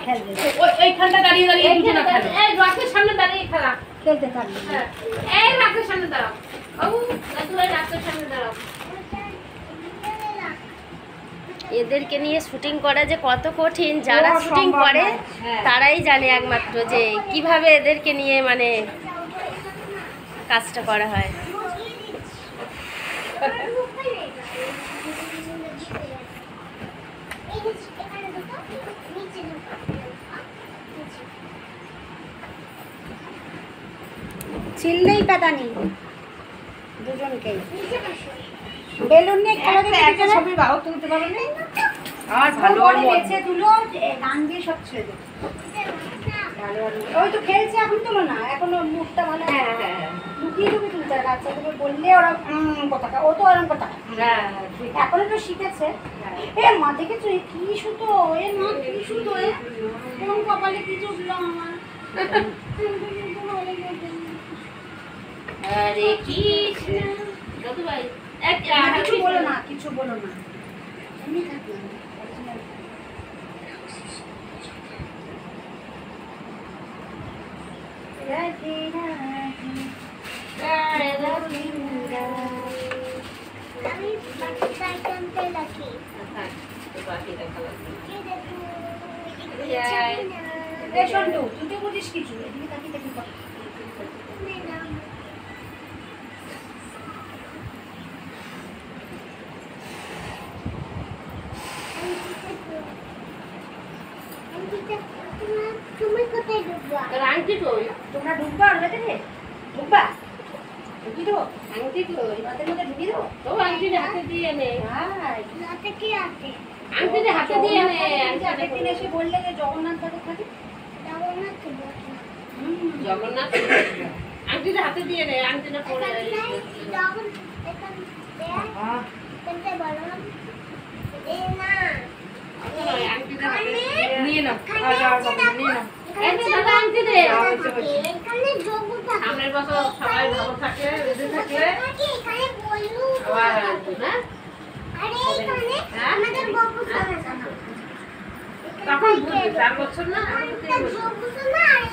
খেলবে। এইখানটা দাঁড়িয়ে দাঁড়িয়ে দুজনে খেলো। এই রাখের সামনে দাঁড়িয়ে খেলা খেলতে থাকবে। এই রাখের সামনে দাঁড়াও। বাবু তুই রাখের সামনে দাঁড়াও। এদেরকে নিয়ে শুটিং করা যে কত কঠিন, যারা শুটিং করে তারাই জানে একমাত্র যে কিভাবে এদেরকে নিয়ে মানে কাজটা করা হয়। ছিললেই পাতা নেই দুজনকেই। বেলুন নিয়ে খেলা একটা ছবি বাও তুলতে পারো না? আর ভালো ভালো বেছে তুলো, গান দিয়ে সব ছেড়ে দেবো। ওই তো খেলছে, এখন তোলো না, এখন ওর মুখটা ভালো। হ্যাঁ হ্যাঁ লুকিয়ে লুকিয়ে তুলতে হয় বাচ্চাদেরকে বললে ওরা কথা, ও তো ওরকম কথা। হ্যাঁ এখনো তো শিখেছে। এ মা দেখেছো কি সুতো, এ মা কি সুতো, এ কোন কপালে কি জুটলো আমার। আরে কৃষ্ণ দাদু ভাই কিছু বলো না, কিছু বলো না, এমনি থাকবে। সন্টু তুই তো বুঝিস কিছু, এদিকে তাকিয়ে তাকিয়ে কথা। তোমরা ঢুকবা ওর ভেতরে? ঢুকবা? ঢুকিয়ে দেবো? আংটি কই? রাতের মধ্যে ঢুকিয়ে দেবো? তো আংটিটা হাতে দিয়ে নে। হাই, আংটিটা হাতে দিয়ে নে। আগের দিন এসে বললে যে জগন্নাথ দাদা থাকে। জগন্নাথ আংটিটা হাতে দিয়ে নে, আংটিটা পরে আংটিটা হাতে নিয়ে নাও। নিয়ে নাও। এই যে দাদা আংটি দে। সামনের বছর সবাই ভালো থাকলে, বেঁচে থাকলে আবার আসবো না? তখন বুঝবি 4 বছর না?